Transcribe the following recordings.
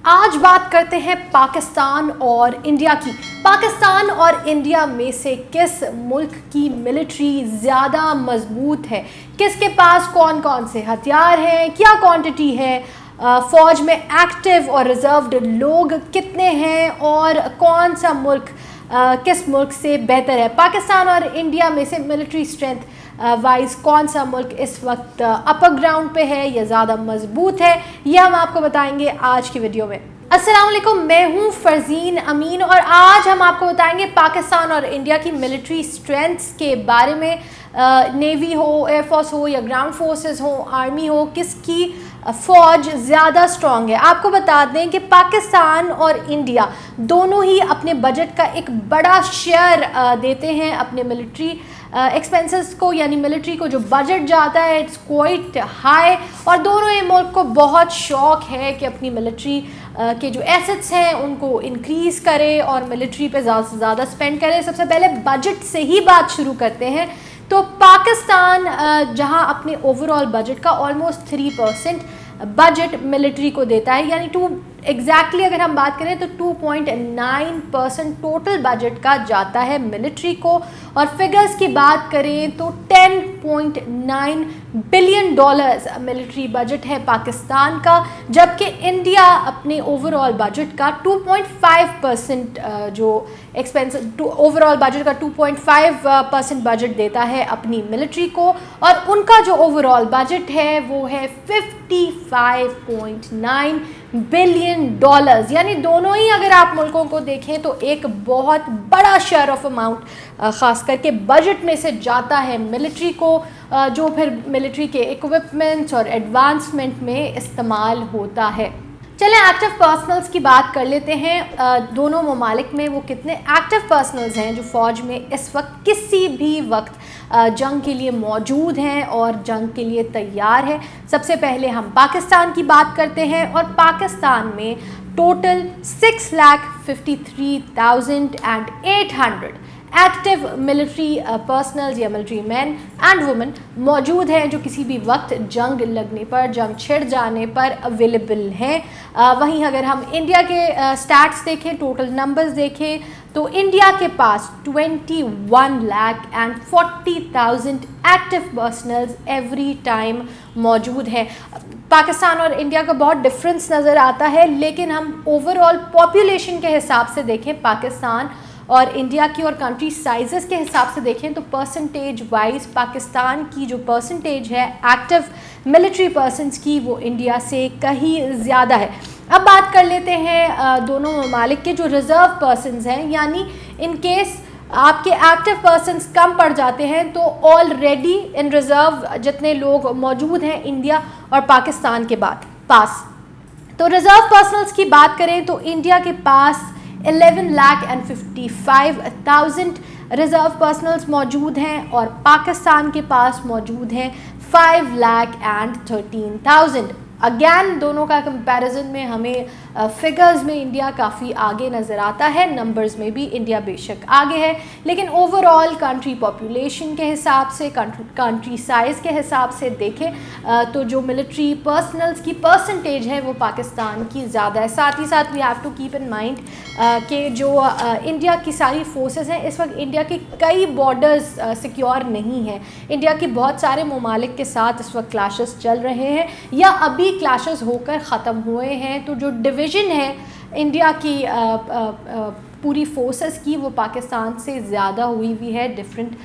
आज बात करते हैं पाकिस्तान और इंडिया की। पाकिस्तान और इंडिया में से किस मुल्क की मिलिट्री ज़्यादा मजबूत है, किसके पास कौन कौन से हथियार हैं, क्या क्वांटिटी है, फ़ौज में एक्टिव और रिजर्व्ड लोग कितने हैं और कौन सा मुल्क किस मुल्क से बेहतर है। पाकिस्तान और इंडिया में से मिलिट्री स्ट्रेंथ वाइज कौन सा मुल्क इस वक्त अपर ग्राउंड पे है या ज़्यादा मजबूत है, ये हम आपको बताएंगे आज की वीडियो में। अस्सलाम वालेकुम, मैं हूँ फरजीन अमीन और आज हम आपको बताएंगे पाकिस्तान और इंडिया की मिलिट्री स्ट्रेंथ्स के बारे में। नेवी हो, एयरफोर्स हो या ग्राउंड फोर्सेस हो, आर्मी हो, किसकी फ़ौज ज़्यादा स्ट्रॉन्ग है। आपको बता दें कि पाकिस्तान और इंडिया दोनों ही अपने बजट का एक बड़ा शेयर देते हैं अपने मिलिट्री एक्सपेंसेस को, यानी मिलिट्री को जो बजट जाता है इट्स क्वाइट हाई। और दोनों ही मुल्क को बहुत शौक़ है कि अपनी मिलिट्री के जो एसेट्स हैं उनको इंक्रीज़ करे और मिलिट्री पे ज़्यादा से ज़्यादा स्पेंड करे। सबसे पहले बजट से ही बात शुरू करते हैं। तो पाकिस्तान जहां अपने ओवरऑल बजट का ऑलमोस्ट 3% बजट मिलिट्री को देता है, यानी एग्जैक्टली अगर हम बात करें तो 2.9% टोटल बजट का जाता है मिलिट्री को। और फिगर्स की बात करें तो $10.9 बिलियन मिलिट्री बजट है पाकिस्तान का, जबकि इंडिया अपने ओवरऑल बजट का 2.5% जो एक्सपेंस ओवरऑल बजट का 2.5% बजट देता है अपनी मिलिट्री को। और उनका जो ओवरऑल बजट है वो है $55.9 बिलियन, यानी दोनों ही अगर आप मुल्कों को देखें तो एक बहुत बड़ा शेयर ऑफ अमाउंट ख़ास करके बजट में से जाता है मिलिट्री को, जो फिर मिलिट्री के इक्विपमेंट्स और एडवांसमेंट में इस्तेमाल होता है। चलें एक्टिव पर्सनल्स की बात कर लेते हैं। दोनों ममालिक में वो कितने एक्टिव पर्सनल्स हैं जो फ़ौज में इस वक्त किसी भी वक्त जंग के लिए मौजूद हैं और जंग के लिए तैयार है। सबसे पहले हम पाकिस्तान की बात करते हैं और पाकिस्तान में टोटल 6,53,800 एक्टिव मिलिट्री पर्सनल्स या मिलिट्री मैन एंड वुमेन मौजूद हैं जो किसी भी वक्त जंग लगने पर, जंग छिड़ जाने पर अवेलेबल हैं। वहीं अगर हम इंडिया के स्टैट्स देखें, टोटल नंबर्स देखें तो इंडिया के पास 21,40,000 एक्टिव पर्सनल्स एवरी टाइम मौजूद हैं। पाकिस्तान और इंडिया का बहुत डिफरेंस नज़र आता है, लेकिन हम ओवरऑल पॉपुलेशन के हिसाब से देखें पाकिस्तान और इंडिया की और कंट्री साइजेस के हिसाब से देखें तो परसेंटेज वाइज पाकिस्तान की जो परसेंटेज है एक्टिव मिलिट्री पर्सनस की वो इंडिया से कहीं ज़्यादा है। अब बात कर लेते हैं दोनों ममालिक के जो रिज़र्व पर्सनस हैं, यानी इन केस आपके एक्टिव पर्सनस कम पड़ जाते हैं तो ऑलरेडी इन रिज़र्व जितने लोग मौजूद हैं इंडिया और पाकिस्तान के पास। तो रिज़र्व पर्सनल्स की बात करें तो इंडिया के पास 11,55,000 रिज़र्व पर्सनल्स मौजूद हैं और पाकिस्तान के पास मौजूद हैं 5,13,000। अगैन दोनों का कंपैरिजन में हमें फिगर्स में इंडिया काफ़ी आगे नज़र आता है, नंबर्स में भी इंडिया बेशक आगे है, लेकिन ओवरऑल कंट्री पॉपुलेशन के हिसाब से, कंट्री साइज़ के हिसाब से देखें तो जो मिलिट्री पर्सनल्स की परसेंटेज है वो पाकिस्तान की ज़्यादा है। साथ ही साथ we have to keep in mind कि जो इंडिया की सारी फोर्सेस हैं इस वक्त इंडिया के कई बॉर्डर्स सिक्योर नहीं हैं। इंडिया के बहुत सारे ममालिक के साथ इस वक्त क्लैशेस चल रहे हैं या अभी क्लैशेस होकर ख़त्म हुए हैं। तो जो डिवीज़न है इंडिया की पूरी फोर्सेस की वो पाकिस्तान से ज़्यादा हुई हुई है डिफरेंट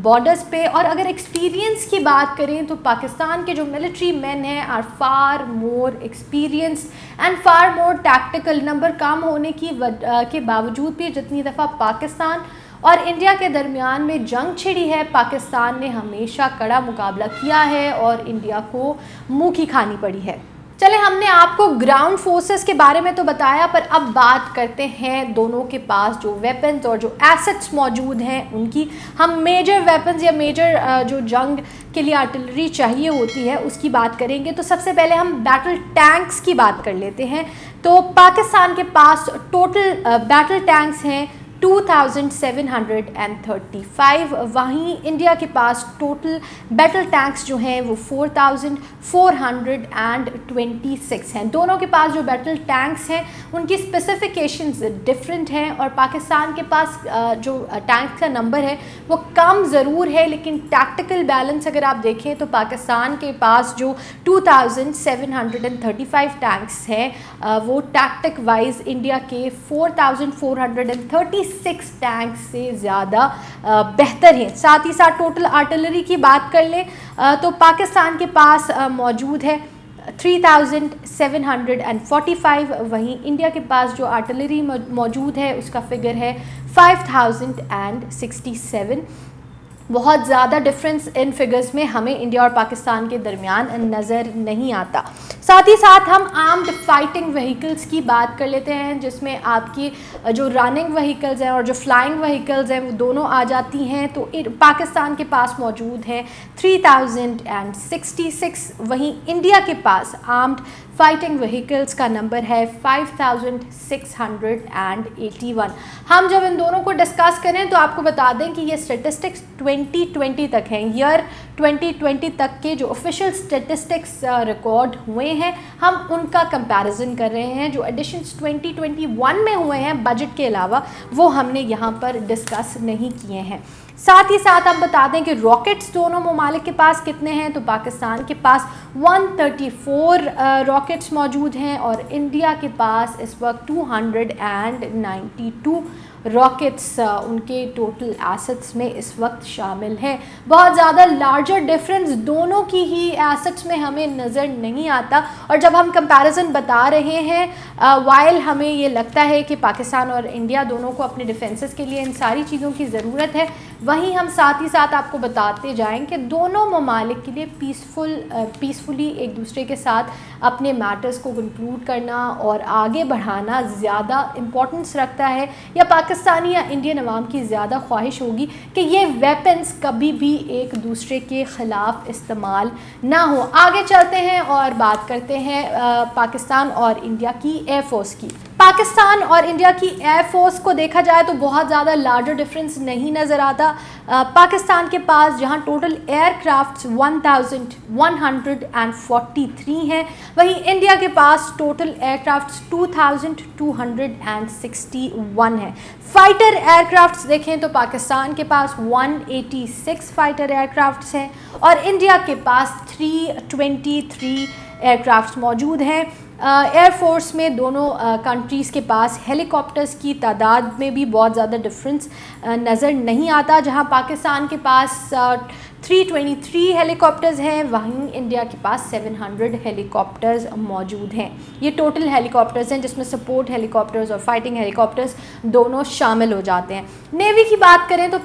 बॉर्डर्स पे। और अगर एक्सपीरियंस की बात करें तो पाकिस्तान के जो मिलिट्री मैन हैं are far more experience and far more tactical. Number कम होने के बावजूद भी जितनी दफ़ा पाकिस्तान और इंडिया के दरमियान में जंग छिड़ी है, पाकिस्तान ने हमेशा कड़ा मुकाबला किया है और इंडिया को मुँह की खानी पड़ी है। चले, हमने आपको ग्राउंड फोर्सेस के बारे में तो बताया, पर अब बात करते हैं दोनों के पास जो वेपन्स और जो एसेट्स मौजूद हैं उनकी। हम मेजर वेपन्स या मेजर जो जंग के लिए आर्टिलरी चाहिए होती है उसकी बात करेंगे। तो सबसे पहले हम बैटल टैंक्स की बात कर लेते हैं। तो पाकिस्तान के पास टोटल बैटल टैंक्स हैं 2735। वहीं इंडिया के पास टोटल बैटल टैंक्स जो हैं वो 4426 हैं। दोनों के पास जो बैटल टैंक्स हैं उनकी स्पेसिफिकेशंस डिफरेंट हैं, और पाकिस्तान के पास जो टैंक का नंबर है वो कम ज़रूर है, लेकिन टैक्टिकल बैलेंस अगर आप देखें तो पाकिस्तान के पास जो 2735 टैंक्स हैं वो टैक्टिक वाइज इंडिया के 4436 टैंक से ज़्यादा बेहतर हैं। साथ ही साथ टोटल आर्टिलरी की बात कर लें तो पाकिस्तान के पास मौजूद है 3745। वहीं इंडिया के पास जो आर्टिलरी मौजूद है उसका फिगर है 5067। बहुत ज़्यादा डिफरेंस इन फिगर्स में हमें इंडिया और पाकिस्तान के दरमियान नज़र नहीं आता। साथ ही साथ हम आर्म्ड फाइटिंग व्हीकल्स की बात कर लेते हैं, जिसमें आपकी जो रनिंग व्हीकल्स हैं और जो फ्लाइंग व्हीकल्स हैं वो दोनों आ जाती हैं। तो पाकिस्तान के पास मौजूद है 3066। वहीं इंडिया के पास आर्म्ड फाइटिंग व्हीकल्स का नंबर है 5681। हम जब इन दोनों को डिस्कस करें तो आपको बता दें कि ये स्टेटिस्टिक्स 2020 तक हैं। ईयर 2020 तक के जो ऑफिशियल स्टेटिस्टिक्स रिकॉर्ड हुए हैं हम उनका कंपैरिजन कर रहे हैं। जो एडिशंस 2021 में हुए हैं बजट के अलावा वो हमने यहाँ पर डिस्कस नहीं किए हैं। साथ ही साथ हम बता दें कि रॉकेट्स दोनों ममालिक के पास कितने हैं, तो पाकिस्तान के पास 134 रॉकेट्स मौजूद हैं और इंडिया के पास इस वक्त 292 रॉकेट्स उनके टोटल एसेट्स में इस वक्त शामिल हैं। बहुत ज़्यादा लार्जर डिफरेंस दोनों की ही एसेट्स में हमें नज़र नहीं आता। और जब हम कंपैरिजन बता रहे हैं वाइल हमें ये लगता है कि पाकिस्तान और इंडिया दोनों को अपने डिफेंसेस के लिए इन सारी चीज़ों की ज़रूरत है, वहीं हम साथ ही साथ आपको बताते जाएं कि दोनों ममालिक के लिए पीसफुली एक दूसरे के साथ अपने मैटर्स को कंक्लूड करना और आगे बढ़ाना ज़्यादा इम्पोर्टेंस रखता है, या पाकिस्तानी या इंडियन अवाम की ज़्यादा ख्वाहिश होगी कि ये वेपन्स कभी भी एक दूसरे के ख़िलाफ़ इस्तेमाल ना हो। आगे चलते हैं और बात करते हैं पाकिस्तान और इंडिया की एयरफोर्स की। पाकिस्तान और इंडिया की एयरफोर्स को देखा जाए तो बहुत ज़्यादा लार्जर डिफरेंस नहीं नज़र आता। पाकिस्तान के पास जहां टोटल एयरक्राफ्ट्स 1143 हैं, वहीं इंडिया के पास टोटल एयरक्राफ्ट्स 2261 हैं। फाइटर एयरक्राफ्ट्स देखें तो पाकिस्तान के पास 186 फाइटर एयरक्राफ्ट्स हैं और इंडिया के पास 323 एयरक्राफ्ट्स मौजूद हैं। एयरफोर्स में दोनों कंट्रीज़ के पास हेलीकॉप्टर्स की तादाद में भी बहुत ज़्यादा डिफरेंस नज़र नहीं आता। जहां पाकिस्तान के पास 323 हेलीकॉप्टर्स हैं, वहीं इंडिया के पास 700 हेलीकॉप्टर्स मौजूद हैं। ये टोटल हेलीकॉप्टर्स हैं जिसमें सपोर्ट हेलीकॉप्टर्स और फाइटिंग हेलीकॉप्टर्स दोनों शामिल हो जाते हैं। नेवी की बात करें तो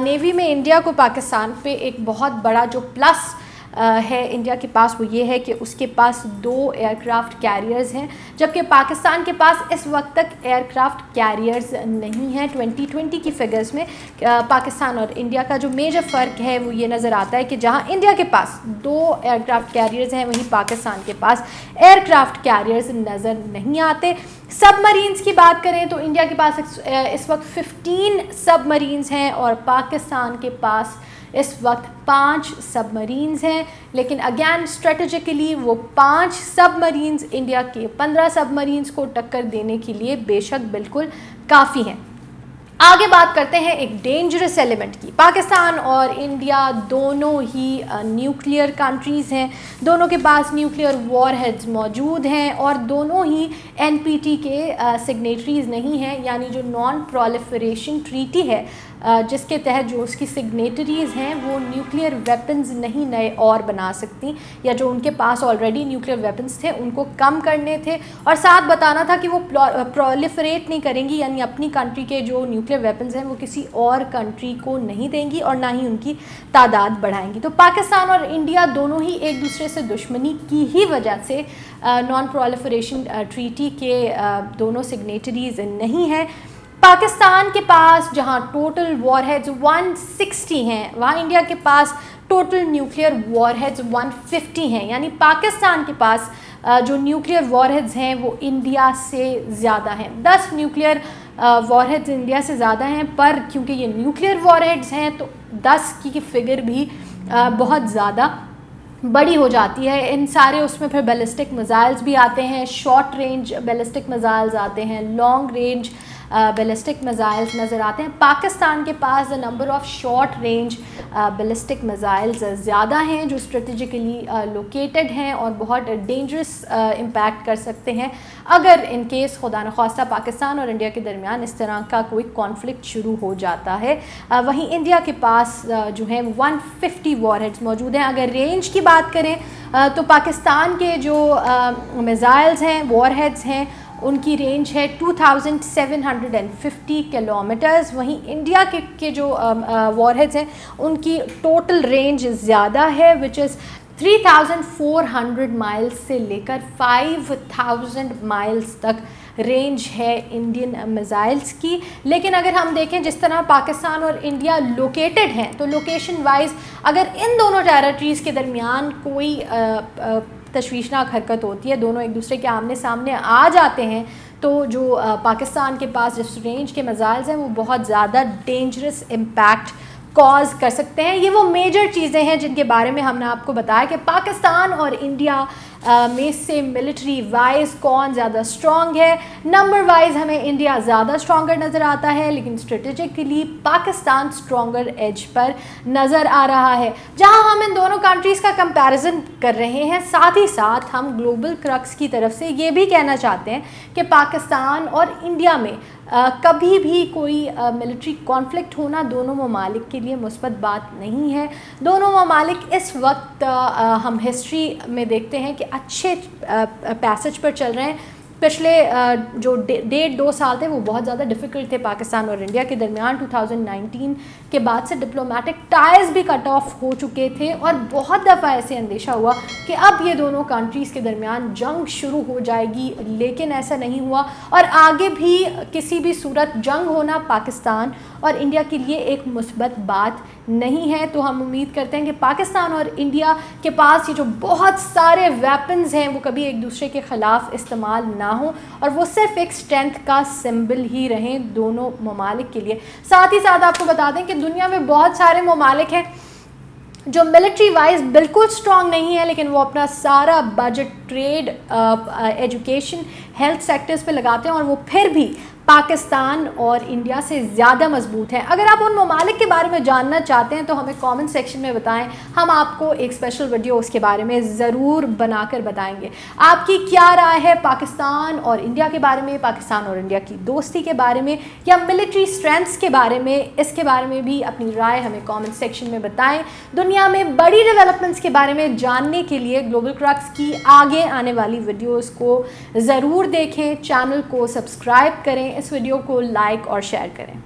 नेवी में इंडिया को पाकिस्तान पे एक बहुत बड़ा जो प्लस है इंडिया के पास वो ये है कि उसके पास 2 एयरक्राफ्ट कैरियर्स हैं, जबकि पाकिस्तान के पास इस वक्त तक एयरक्राफ्ट कैरियर्स नहीं हैं। 2020 की फिगर्स में पाकिस्तान और इंडिया का जो मेजर फ़र्क है वो ये नज़र आता है कि जहां इंडिया के पास 2 एयरक्राफ्ट कैरियर्स हैं, वहीं पाकिस्तान के पास एयरक्राफ्ट कैरियर्स नज़र नहीं आते। सबमरीन्स की बात करें तो इंडिया के पास इस वक्त 15 सबमरीन्स हैं और पाकिस्तान के पास इस वक्त 5 सबमरीन्स हैं, लेकिन अगेन स्ट्रेटजिकली वो 5 सबमरीन्स इंडिया के 15 सबमरीन्स को टक्कर देने के लिए बेशक बिल्कुल काफ़ी हैं। आगे बात करते हैं एक डेंजरस एलिमेंट की। पाकिस्तान और इंडिया दोनों ही न्यूक्लियर कंट्रीज़ हैं, दोनों के पास न्यूक्लियर वॉरहेड्स मौजूद हैं और दोनों ही NPT के सिग्नेटरीज़ नहीं हैं, यानी जो नॉन प्रोलिफरेशन ट्रीटी है जिसके तहत जो उसकी सिग्नेटरीज़ हैं वो न्यूक्लियर वेपन्स नहीं नए और बना सकती, या जो उनके पास ऑलरेडी न्यूक्लियर वेपन्स थे उनको कम करने थे और साथ बताना था कि वो प्रोलिफरेट नहीं करेंगी, यानी अपनी कंट्री के जो न्यूक्लियर वेपन्स हैं वो किसी और कंट्री को नहीं देंगी और ना ही उनकी तादाद बढ़ाएंगी। तो पाकिस्तान और इंडिया दोनों ही एक दूसरे से दुश्मनी की ही वजह से नॉन प्रोलिफरेशन ट्रीटी के दोनों सिग्नेटरीज़ नहीं हैं। पाकिस्तान के पास जहां टोटल वॉरहेड्स 160 हैं, वहाँ इंडिया के पास टोटल न्यूक्लियर वॉरहेड्स 150 हैं, यानी पाकिस्तान के पास जो न्यूक्लियर वॉरहेड्स हैं वो इंडिया से ज़्यादा हैं। 10 न्यूक्लियर वॉरहेड्स इंडिया से ज़्यादा हैं, पर क्योंकि ये न्यूक्लियर वॉरहेड्स हैं तो 10 की फिगर भी बहुत ज़्यादा बड़ी हो जाती है। इन सारे उसमें फिर बैलिस्टिक मिसाइल्स भी आते हैं, शॉर्ट रेंज बैलिस्टिक मिसाइल्स आते हैं, लॉन्ग रेंज बैलिस्टिक मिसाइल्स नज़र आते हैं। पाकिस्तान के पास the number of short range ballistic missiles ज़्यादा हैं जो स्ट्रेटेजिकली लोकेटेड हैं और बहुत डेंजरस इम्पैक्ट कर सकते हैं अगर इन केस खुदा न ख्वास्ता पाकिस्तान और इंडिया के दरमियान इस तरह का कोई कॉन्फ्लिक्ट शुरू हो जाता है। वहीं इंडिया के पास जो है 150 वॉरहेड्स मौजूद हैं। अगर रेंज की बात करें तो पाकिस्तान के जो मिसाइल्स हैं, वॉरहेड्स हैं, उनकी रेंज है 2750 किलोमीटर्स। वहीं इंडिया के जो वॉरहेड्स हैं उनकी टोटल रेंज ज़्यादा है, विच इज़ 3400 माइल्स से लेकर 5000 माइल्स तक रेंज है इंडियन मिसाइल्स की। लेकिन अगर हम देखें जिस तरह पाकिस्तान और इंडिया लोकेटेड हैं, तो लोकेशन वाइज अगर इन दोनों टेरिटरीज़ के दरमियान कोई तशवीशनाक हरकत होती है, दोनों एक दूसरे के आमने सामने आ जाते हैं, तो जो पाकिस्तान के पास जिस रेंज के मिसाइल्स हैं वो बहुत ज़्यादा डेंजरस इम्पैक्ट कॉज कर सकते हैं। ये वो मेजर चीज़ें हैं जिनके बारे में हमने आपको बताया कि पाकिस्तान और इंडिया में से मिलिट्री वाइज कौन ज़्यादा स्ट्रॉन्ग है। नंबर वाइज हमें इंडिया ज़्यादा स्ट्रॉन्गर नज़र आता है, लेकिन strategically Pakistan stronger as per नज़र आ रहा है। जहां हम इन दोनों कंट्रीज़ का कंपैरिजन कर रहे हैं, साथ ही साथ हम ग्लोबल क्रक्स की तरफ से ये भी कहना चाहते हैं कि पाकिस्तान और इंडिया में कभी भी कोई मिलिट्री कॉन्फ्लिक्ट होना दोनों ममालिक के लिए मुस्बत बात नहीं है। दोनों ममालिक इस वक्त हम हिस्ट्री में देखते हैं कि अच्छे पैसेज पर चल रहे हैं। पिछले जो 1.5-2 साल थे वो बहुत ज़्यादा डिफ़िकल्ट थे पाकिस्तान और इंडिया के दरमियान। 2019 के बाद से डिप्लोमेटिक टाइज भी कट ऑफ हो चुके थे और बहुत दफ़ा ऐसे अंदेशा हुआ कि अब ये दोनों कंट्रीज़ के दरमियान जंग शुरू हो जाएगी, लेकिन ऐसा नहीं हुआ और आगे भी किसी भी सूरत जंग होना पाकिस्तान और इंडिया के लिए एक मुस्बत बात नहीं है। तो हम उम्मीद करते हैं कि पाकिस्तान और इंडिया के पास ये जो बहुत सारे वेपन्स हैं वो कभी एक दूसरे के ख़िलाफ़ इस्तेमाल ना हो और वो सिर्फ एक स्ट्रेंथ का सिंबल ही रहें दोनों ममालिक के लिए। साथ ही साथ आपको बता दें कि दुनिया में बहुत सारे ममालिक हैं जो मिलिट्री वाइज बिल्कुल स्ट्रॉन्ग नहीं है, लेकिन वो अपना सारा budget trade, education, health sectors पे लगाते हैं और वो फिर भी पाकिस्तान और इंडिया से ज़्यादा मजबूत हैं। अगर आप उन ममालिक के बारे में जानना चाहते हैं तो हमें कमेंट सेक्शन में बताएं, हम आपको एक स्पेशल वीडियो उसके बारे में ज़रूर बनाकर बताएंगे। आपकी क्या राय है पाकिस्तान और इंडिया के बारे में, पाकिस्तान और इंडिया की दोस्ती के बारे में या मिलिट्री स्ट्रेंथ्स के बारे में? इसके बारे में भी अपनी राय हमें कमेंट सेक्शन में बताएं। दुनिया में बड़ी डेवलपमेंट्स के बारे में जानने के लिए ग्लोबल क्रक्स की आगे आने वाली वीडियोस को ज़रूर देखें, चैनल को सब्सक्राइब करें, इस वीडियो को लाइक और शेयर करें।